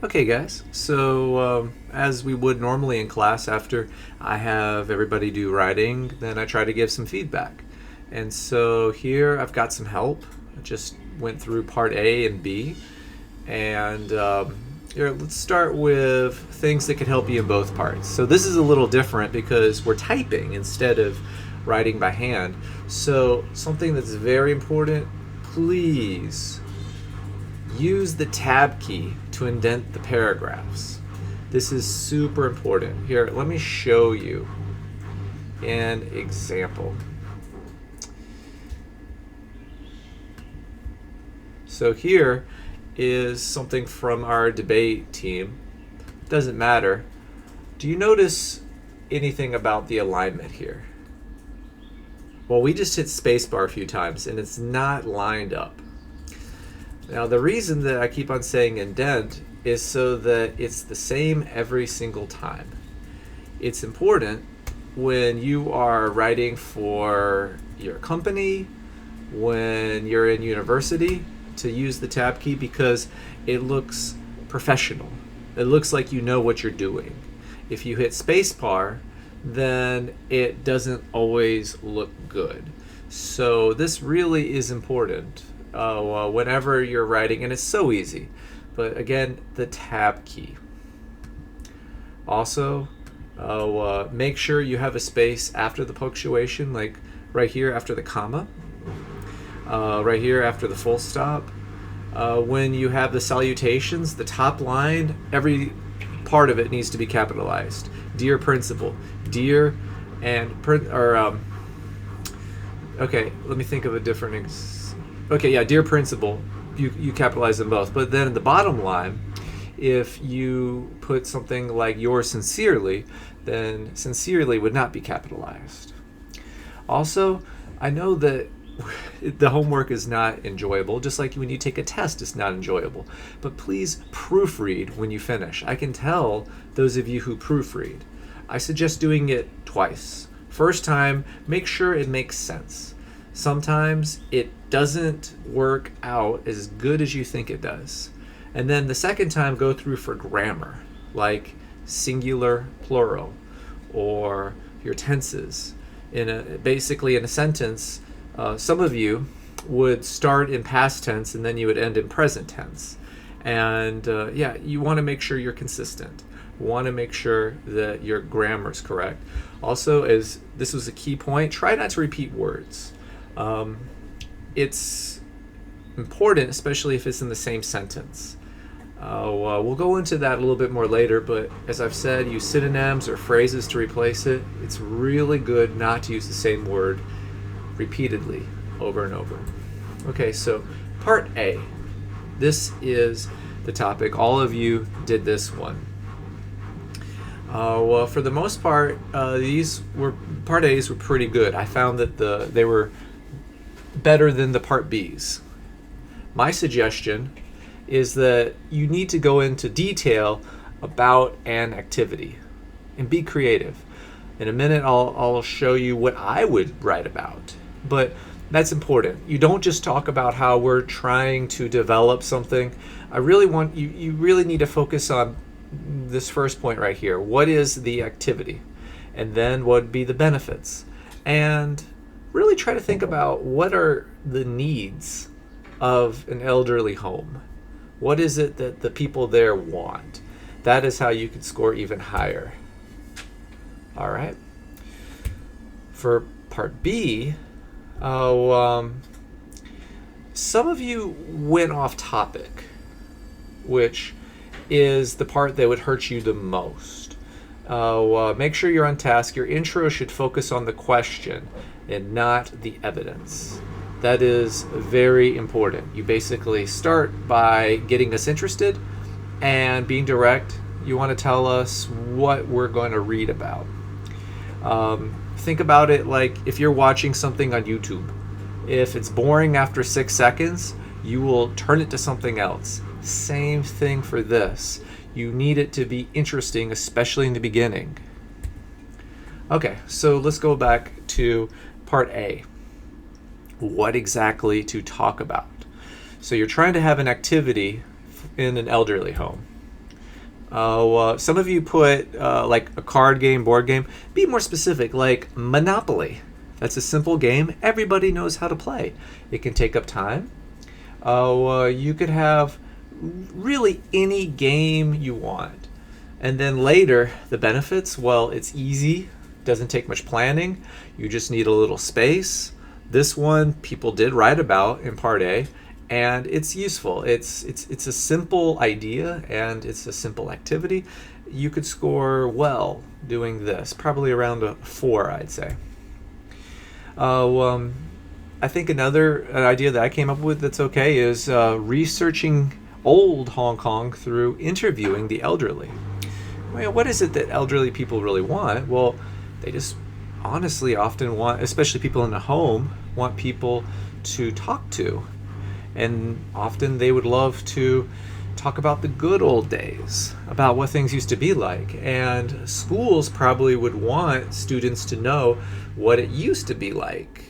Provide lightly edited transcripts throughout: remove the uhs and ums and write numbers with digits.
Okay, guys. So, as we would normally in class, after I have everybody do writing, then I try to give some feedback. And so here I've got some help. I just went through part A and B. And here, let's start with things that could help you in both parts. So, this is a little different because we're typing instead of writing by hand. So, something that's very important, please use the tab key to indent the paragraphs. This is super important. Here, let me show you an example. So here is something from our debate team. Doesn't matter. Do you notice anything about the alignment here? Well, we just hit spacebar a few times and it's not lined up. Now, the reason that I keep on saying indent is so that it's the same every single time. It's important when you are writing for your company, when you're in university, to use the tab key because it looks professional. It looks like you know what you're doing. If you hit spacebar, then it doesn't always look good. So this really is important whenever you're writing, and it's so easy. But again, the tab key. Also, make sure you have a space after the punctuation, like right here after the comma, right here after the full stop. When you have the salutations, the top line, every part of it needs to be capitalized. Dear principal, dear, and okay, let me think of a different. Okay, yeah, dear principal, you capitalize them both. But then in the bottom line, if you put something like yours sincerely, then sincerely would not be capitalized. Also, I know that the homework is not enjoyable, just like when you take a test, it's not enjoyable. But please proofread when you finish. I can tell those of you who proofread. I suggest doing it twice. First time, make sure it makes sense. Sometimes it doesn't work out as good as you think it does. And then the second time, go through for grammar, like singular, plural, or your tenses. Basically, in a sentence, some of you would start in past tense and then you would end in present tense. And you want to make sure you're consistent. Want to make sure that your grammar is correct. Also, as this was a key point, try not to repeat words. It's important, especially if it's in the same sentence. We'll go into that a little bit more later, but as I've said, use synonyms or phrases to replace it. It's really good not to use the same word repeatedly over and over. Okay, so part A. This is the topic. All of you did this one. Well, for the most part, part A's were pretty good. I found that they were better than the part B's. My suggestion is that you need to go into detail about an activity and be creative. In a minute, I'll show you what I would write about. But that's important. You don't just talk about how we're trying to develop something. I really want you really need to focus on this first point right here. What is the activity? And then what would be the benefits? And really try to think about what are the needs of an elderly home. What is it that the people there want? That is how you could score even higher. All right. For part B, some of you went off topic, which is the part that would hurt you the most. Make sure you're on task. Your intro should focus on the question and not the evidence. That is very important. You basically start by getting us interested and being direct. You want to tell us what we're going to read about. Think about it like if you're watching something on YouTube. If it's boring after 6 seconds, you will turn it to something else. Same thing for this. You need it to be interesting, especially in the beginning. Okay, so let's go back to part A. What exactly to talk about? So you're trying to have an activity in an elderly home. Some of you put like a card game, board game. Be more specific, like Monopoly. That's a simple game. Everybody knows how to play. It can take up time. You could have really any game you want. And then later, the benefits, well, it's easy, doesn't take much planning. You just need a little space. This one people did write about in Part A, and it's useful. It's a simple idea and it's a simple activity. You could score well doing this, probably around a 4, I'd say. I think an idea that I came up with that's okay is researching old Hong Kong through interviewing the elderly. Well, what is it that elderly people really want? Well, they just honestly often want, especially people in a home, want people to talk to. And often they would love to talk about the good old days, about what things used to be like. And schools probably would want students to know what it used to be like.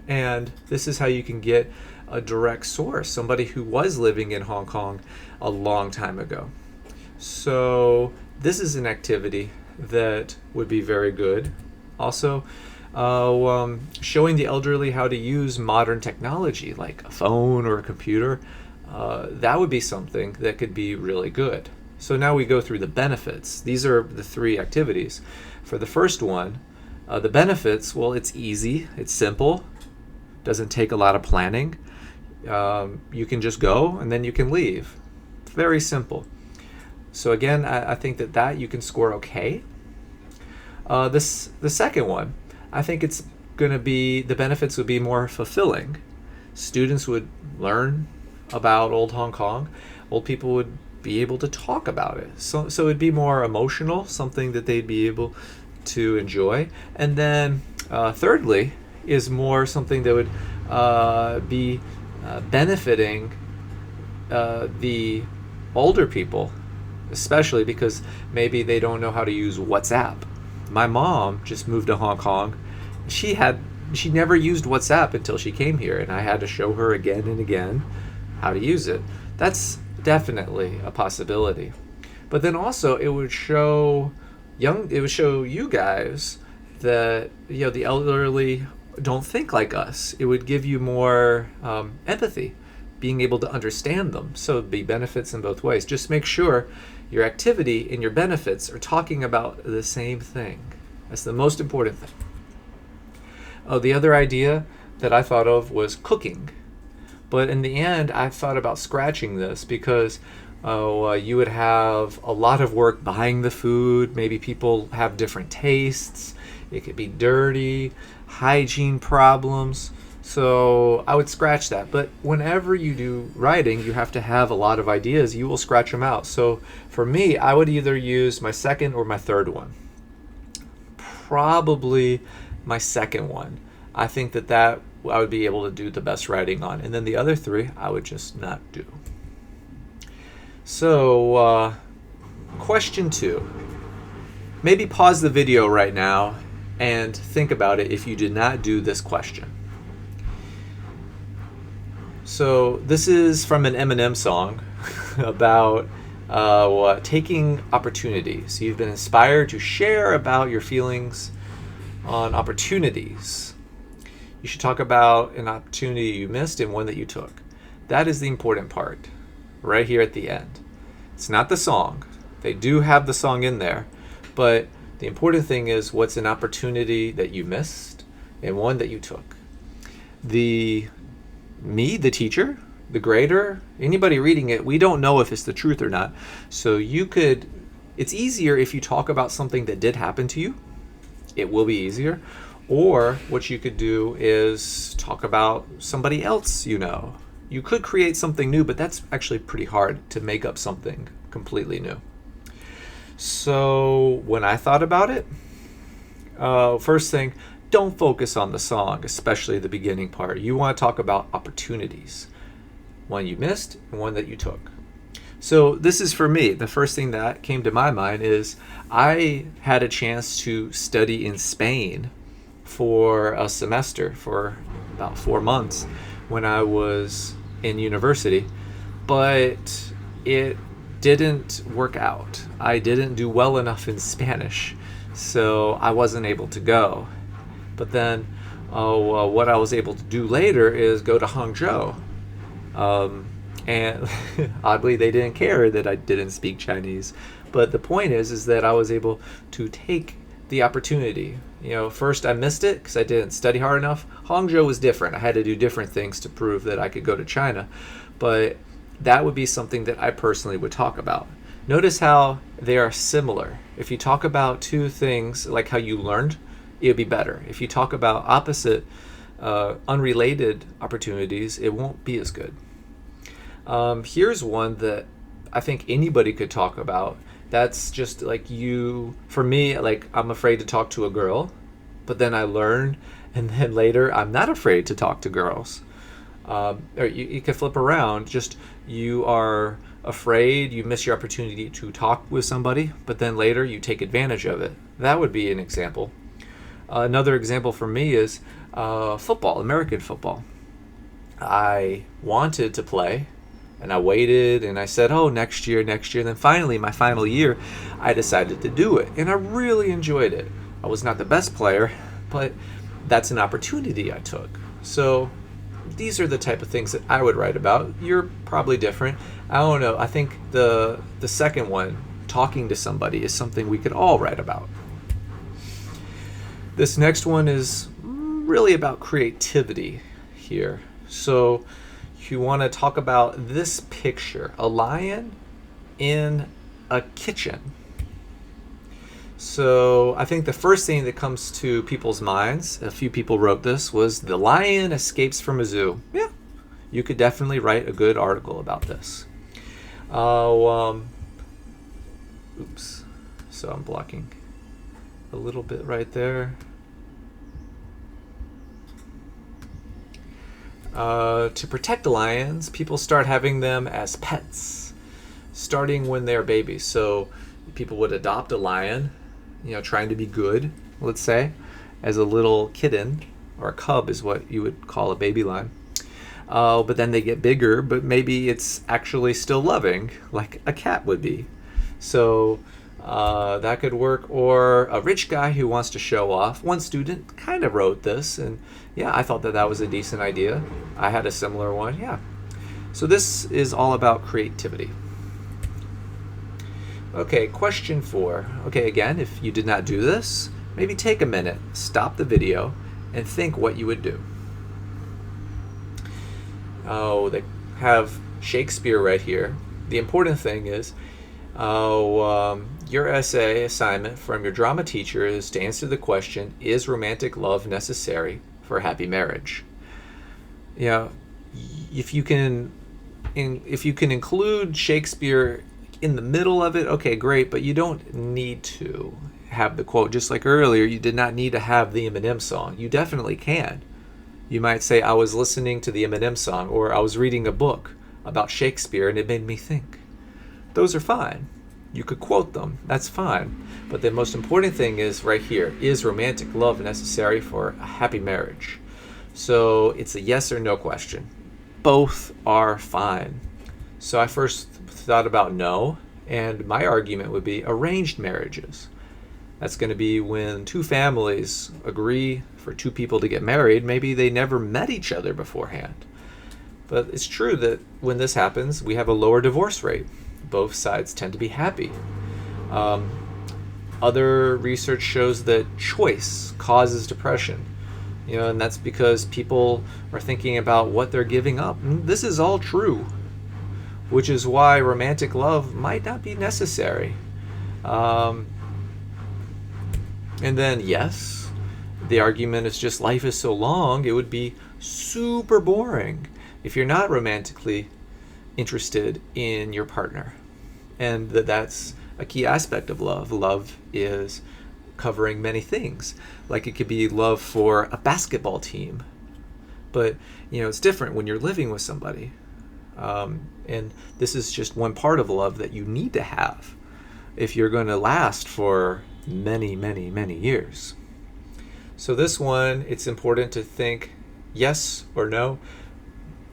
And this is how you can get a direct source, somebody who was living in Hong Kong a long time ago. So this is an activity that would be very good. Also, showing the elderly how to use modern technology like a phone or a computer, that would be something that could be really good. So now we go through the benefits. These are the 3 activities. For the first one, the benefits, well, it's easy, it's simple, doesn't take a lot of planning. You can just go and then you can leave. Very simple. So again, I think that you can score okay. The second one, I think it's going to be, the benefits would be more fulfilling. Students would learn about old Hong Kong. Old people would be able to talk about it. So it'd be more emotional, something that they'd be able to enjoy. And then thirdly is more something that would be benefiting the older people, especially because maybe they don't know how to use WhatsApp. My mom just moved to Hong Kong. She never used WhatsApp until she came here, and I had to show her again and again how to use it. That's definitely a possibility. But then also it would show you guys that the elderly don't think like us. It would give you more empathy, being able to understand them. So it'd be benefits in both ways. Just make sure your activity and your benefits are talking about the same thing. That's the most important thing. Oh, the other idea that I thought of was cooking. But in the end, I thought about scratching this because you would have a lot of work buying the food. Maybe people have different tastes. It could be dirty, hygiene problems. So I would scratch that. But whenever you do writing, you have to have a lot of ideas. You will scratch them out. So for me, I would either use my second or my third one. Probably my second one. I think that I would be able to do the best writing on. And then the other 3, I would just not do. So question 2. Maybe pause the video right now and think about it if you did not do this question. So this is from an Eminem song about taking opportunities. You've been inspired to share about your feelings on opportunities. You should talk about an opportunity you missed and one that you took. That is the important part, right here at the end. It's not the song. They do have the song in there, but the important thing is what's an opportunity that you missed and one that you took. The teacher, the grader, anybody reading it, we don't know if it's the truth or not. So it's easier if you talk about something that did happen to you. It will be easier. Or what you could do is talk about somebody else you know. You could create something new, but that's actually pretty hard to make up something completely new. So when I thought about it, first thing, don't focus on the song, especially the beginning part. You want to talk about opportunities, one you missed and one that you took. So this is for me. The first thing that came to my mind is I had a chance to study in Spain for a semester, for about 4 months when I was in university. But it didn't work out. I didn't do well enough in Spanish, so I wasn't able to go. But then what I was able to do later is go to Hangzhou. And oddly, they didn't care that I didn't speak Chinese. But the point is that I was able to take the opportunity. First I missed it because I didn't study hard enough. Hangzhou was different. I had to do different things to prove that I could go to China. But that would be something that I personally would talk about. Notice how they are similar. If you talk about two things, like how you learned, it would be better. If you talk about opposite, unrelated opportunities, it won't be as good. Here's one that I think anybody could talk about. That's just like for me, like I'm afraid to talk to a girl, but then I learn, and then later I'm not afraid to talk to girls. Or you can flip around, just you are afraid, you miss your opportunity to talk with somebody, but then later you take advantage of it. That would be an example. Another example for me is football, American football. I wanted to play, and I waited, and I said, next year. And then finally, my final year, I decided to do it, and I really enjoyed it. I was not the best player, but that's an opportunity I took. So these are the type of things that I would write about. You're probably different. I don't know. I think the second one, talking to somebody, is something we could all write about. This next one is really about creativity here. So you want to talk about this picture, a lion in a kitchen. So I think the first thing that comes to people's minds, a few people wrote this, was the lion escapes from a zoo. Yeah, you could definitely write a good article about this. Oops, so I'm blocking a little bit right there. To protect lions, people start having them as pets, starting when they're babies. So people would adopt a lion, trying to be good, let's say, as a little kitten, or a cub is what you would call a baby lion. But then they get bigger, but maybe it's actually still loving, like a cat would be. So that could work. Or a rich guy who wants to show off. One student kind of wrote this, and yeah, I thought that was a decent idea. I had a similar one, yeah. So this is all about creativity. Okay, question 4. Okay, again, if you did not do this, maybe take a minute, stop the video, and think what you would do. They have Shakespeare right here. The important thing is, your essay assignment from your drama teacher is to answer the question, is romantic love necessary for a happy marriage? If you can include Shakespeare in the middle of it, okay, great, but you don't need to have the quote. Just like earlier, you did not need to have the Eminem song. You definitely can. You might say, I was listening to the Eminem song, or I was reading a book about Shakespeare and it made me think. Those are fine. You could quote them. That's fine. But the most important thing is right here. Is romantic love necessary for a happy marriage? So it's a yes or no question. Both are fine. So I first thought about no, and my argument would be arranged marriages. That's going to be when two families agree for two people to get married. Maybe they never met each other beforehand. But it's true that when this happens, we have a lower divorce rate. Both sides tend to be happy. Other research shows that choice causes depression. And that's because people are thinking about what they're giving up. And this is all true, which is why romantic love might not be necessary. And then, yes, the argument is just life is so long, it would be super boring if you're not romantically interested in your partner. And that's a key aspect of love. Love is covering many things. Like it could be love for a basketball team, but it's different when you're living with somebody. And this is just one part of love that you need to have if you're going to last for many, many, many years. So this one, it's important to think yes or no,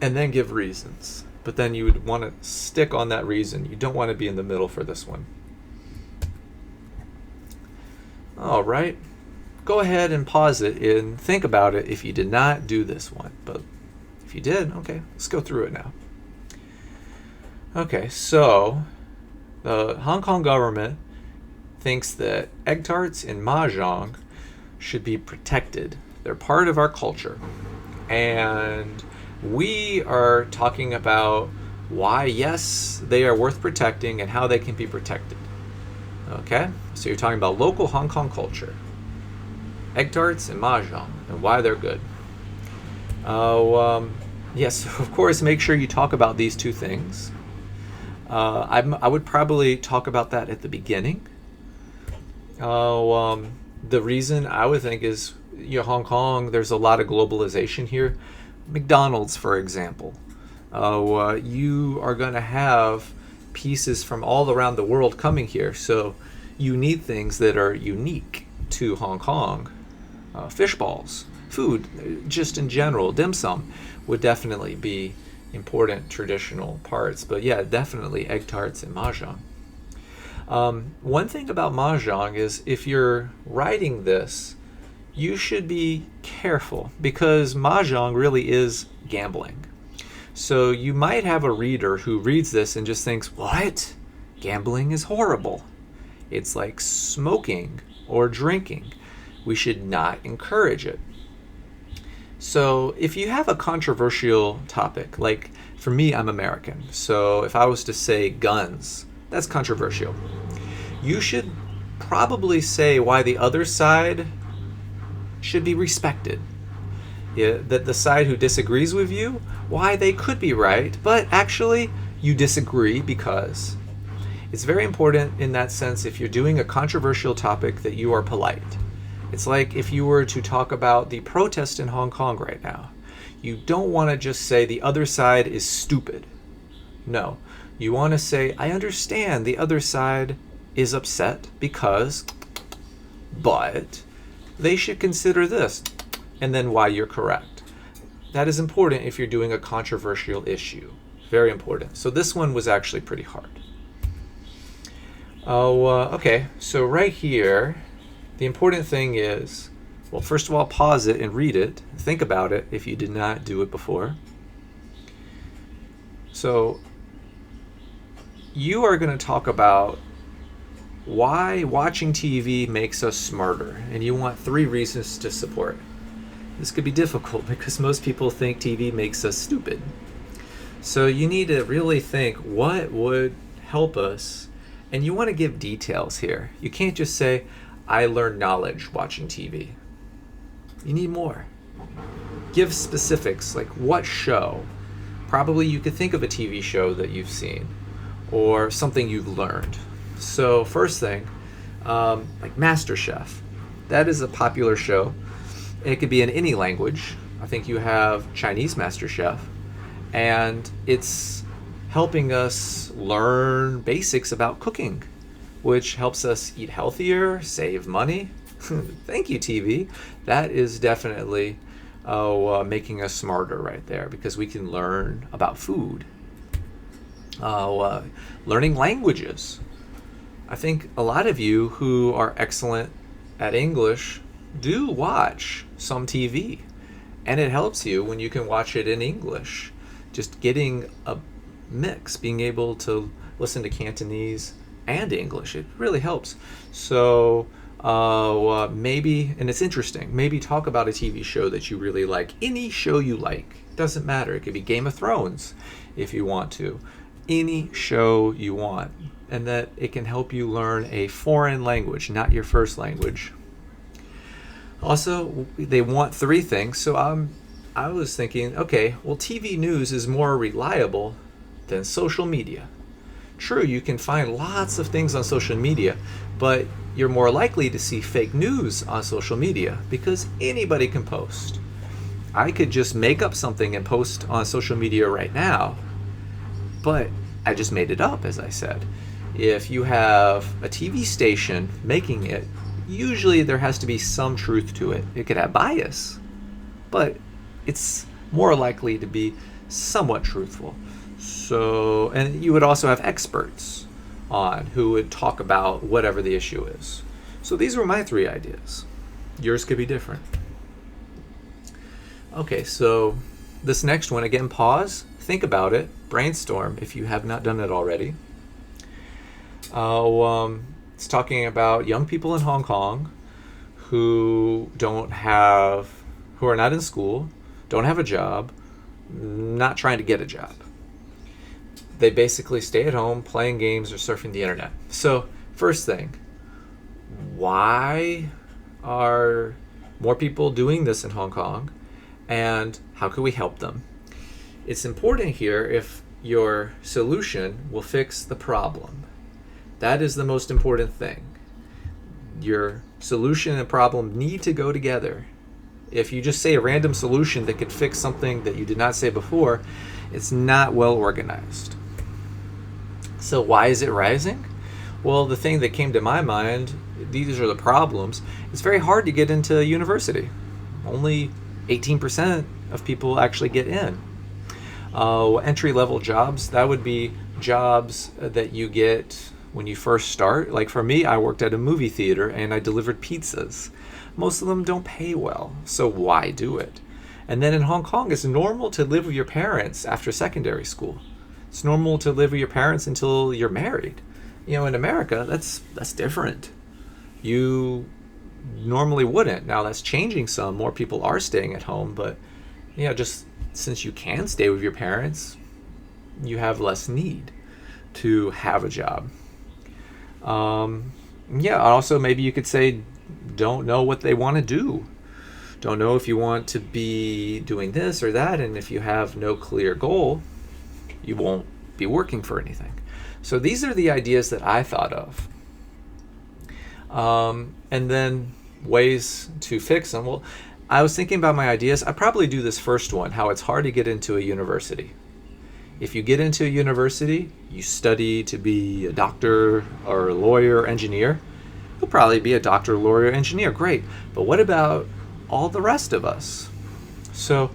and then give reasons. but then you would want to stick on that reason. You don't want to be in the middle for this one. All right. Go ahead and pause it and think about it if you did not do this one. But if you did, okay, let's go through it now. Okay, so the Hong Kong government thinks that egg tarts and mahjong should be protected. They're part of our culture. And we are talking about why, yes, they are worth protecting and how they can be protected. Okay, so you're talking about local Hong Kong culture, egg tarts and mahjong, and why they're good. Yes, of course, make sure you talk about these two things. I would probably talk about that at the beginning. The reason I would think is, Hong Kong, there's a lot of globalization here. McDonald's, for example. You are going to have pieces from all around the world coming here, so you need things that are unique to Hong Kong. Fish balls, food, just in general, dim sum would definitely be important traditional parts. But yeah, definitely egg tarts and mahjong. One thing about mahjong is if you're writing this, you should be careful because mahjong really is gambling. So you might have a reader who reads this and just thinks, what? Gambling is horrible. It's like smoking or drinking. We should not encourage it. So if you have a controversial topic, like for me, I'm American. So if I was to say guns, that's controversial. You should probably say why the other side should be respected. Yeah, that the side who disagrees with you, why they could be right, but actually you disagree because. It's very important in that sense if you're doing a controversial topic that you are polite. It's like if you were to talk about the protest in Hong Kong right now. You don't want to just say the other side is stupid. No, you want to say, I understand the other side is upset because, but they should consider this, and then why you're correct. That is important if you're doing a controversial issue. Very important. So this one was actually pretty hard. Okay, so right here, the important thing is, well, first of all, pause it and read it. Think about it if you did not do it before. So you are going to talk about why watching TV makes us smarter, and you want 3 reasons to support. This could be difficult because most people think TV makes us stupid. So you need to really think what would help us, and you want to give details here. You can't just say, I learned knowledge watching TV. You need more. Give specifics, like what show. Probably you could think of a TV show that you've seen or something you've learned. So first thing, like MasterChef. That is a popular show. It could be in any language. I think you have Chinese MasterChef, and it's helping us learn basics about cooking, which helps us eat healthier, save money. Thank you, TV. That is definitely making us smarter right there because we can learn about food. Learning languages. I think a lot of you who are excellent at English do watch some TV, and it helps you when you can watch it in English. Just getting a mix, being able to listen to Cantonese and English, it really helps. So maybe, and it's interesting, maybe talk about a TV show that you really like. Any show you like, doesn't matter. It could be Game of Thrones if you want to. Any show you want, and that it can help you learn a foreign language, not your first language. Also, they want 3 things, so I was thinking, okay, well, TV news is more reliable than social media. True, you can find lots of things on social media, but you're more likely to see fake news on social media because anybody can post. I could just make up something and post on social media right now, but I just made it up, as I said. If you have a TV station making it, usually there has to be some truth to it. It could have bias, but it's more likely to be somewhat truthful. So, and you would also have experts on who would talk about whatever the issue is. So these were my 3 ideas. Yours could be different. Okay, so this next one, again, pause, think about it, brainstorm if you have not done it already. It's talking about young people in Hong Kong who are not in school, don't have a job, not trying to get a job. They basically stay at home playing games or surfing the internet. So, first thing, why are more people doing this in Hong Kong, and how can we help them? It's important here if your solution will fix the problem. That is the most important thing. Your solution and problem need to go together. If you just say a random solution that could fix something that you did not say before, it's not well organized. So why is it rising? Well, the thing that came to my mind, these are the problems. It's very hard to get into university. Only 18% of people actually get in. Entry-level jobs, that would be jobs that you get when you first start. Like for me, I worked at a movie theater and I delivered pizzas. Most of them don't pay well, so why do it? And then in Hong Kong, it's normal to live with your parents after secondary school. It's normal to live with your parents until you're married. In America, that's different. You normally wouldn't. Now that's changing some. More people are staying at home, but just since you can stay with your parents, you have less need to have a job. Also maybe you could say don't know what they want to do. Don't know if you want to be doing this or that, and if you have no clear goal, you won't be working for anything. So these are the ideas that I thought of. And then ways to fix them. Well, I was thinking about my ideas. I'd probably do this first one, how it's hard to get into a university. If you get into a university, you study to be a doctor or a lawyer or engineer, you'll probably be a doctor, lawyer, engineer. Great. But what about all the rest of us? So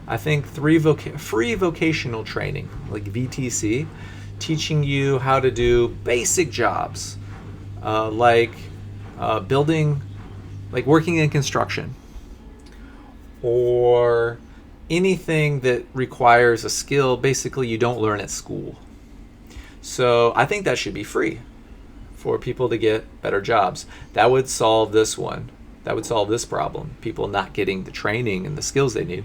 I think free vocational training, like VTC, teaching you how to do basic jobs, like building, like working in construction, or anything that requires a skill basically you don't learn at school. So I think that should be free for people to get better jobs. That would solve this one. That would solve this problem, people not getting the training and the skills they need.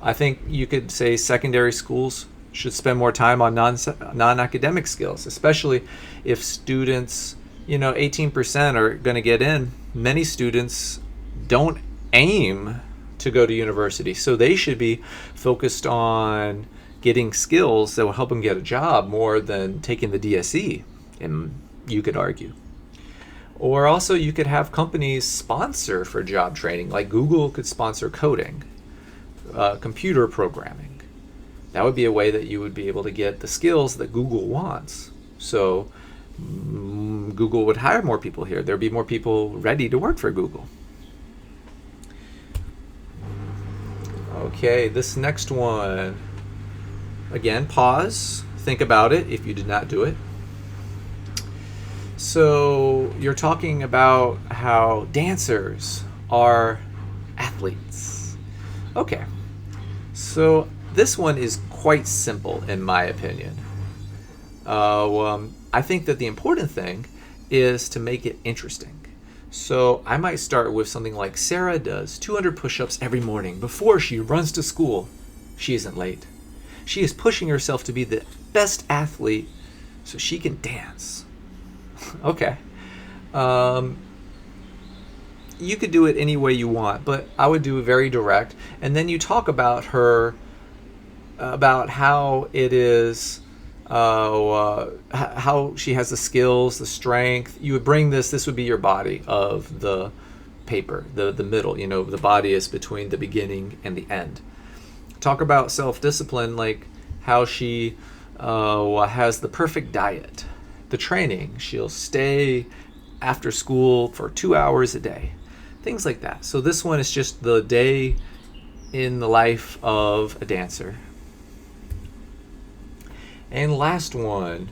I think you could say secondary schools should spend more time on non-academic skills, especially if students, 18% are going to get in. Many students don't aim to go to university, so they should be focused on getting skills that will help them get a job more than taking the DSE, and you could argue. Or also you could have companies sponsor for job training, like Google could sponsor coding, computer programming. That would be a way that you would be able to get the skills that Google wants. So Google would hire more people here. There'd be more people ready to work for Google. Okay, this next one. Again, pause, think about it if you did not do it. So you're talking about how dancers are athletes. Okay, so this one is quite simple in my opinion. I think that the important thing is to make it interesting. So I might start with something like Sarah does 200 push-ups every morning before she runs to school. She isn't late. She is pushing herself to be the best athlete so she can dance. Okay. You could do it any way you want, but I would do it very direct. And then you talk about her, about how it is, how she has the skills, the strength. You would bring this would be your body of the paper, the middle, the body is between the beginning and the end. Talk about self-discipline, like how she has the perfect diet. The training, she'll stay after school for 2 hours a day. Things like that. So this one is just the day in the life of a dancer. And last one,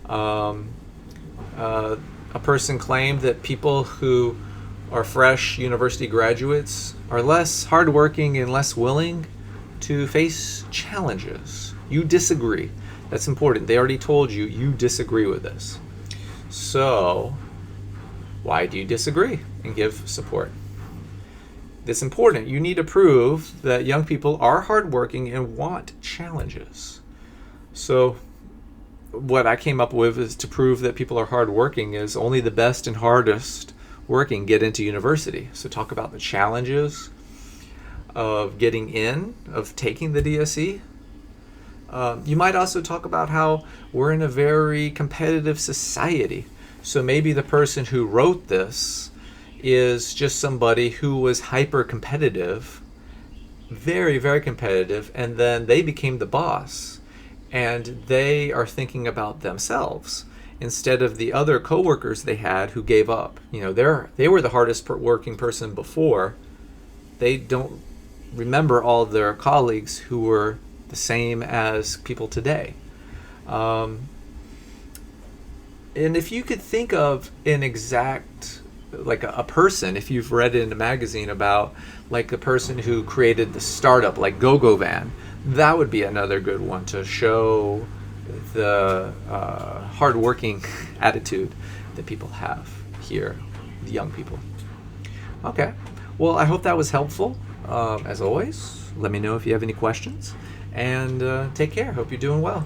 um, a person claimed that people who are fresh university graduates are less hardworking and less willing to face challenges. You disagree. That's important. They already told you you disagree with this. So, why do you disagree and give support? It's important. You need to prove that young people are hardworking and want challenges. So, what I came up with is to prove that people are hardworking is only the best and hardest working get into university. So talk about the challenges of getting in, of taking the DSE. You might also talk about how we're in a very competitive society. So maybe the person who wrote this is just somebody who was hyper competitive, very, very competitive, and then they became the boss. And they are thinking about themselves instead of the other coworkers they had who gave up. You know, they were the hardest working person before. They don't remember all their colleagues who were the same as people today. And if you could think of an exact, like a person, if you've read in a magazine about like the person who created the startup, like GoGoVan, that would be another good one to show the hardworking attitude that people have here, the young people. Okay, well, I hope that was helpful. As always, let me know if you have any questions, and take care. Hope you're doing well.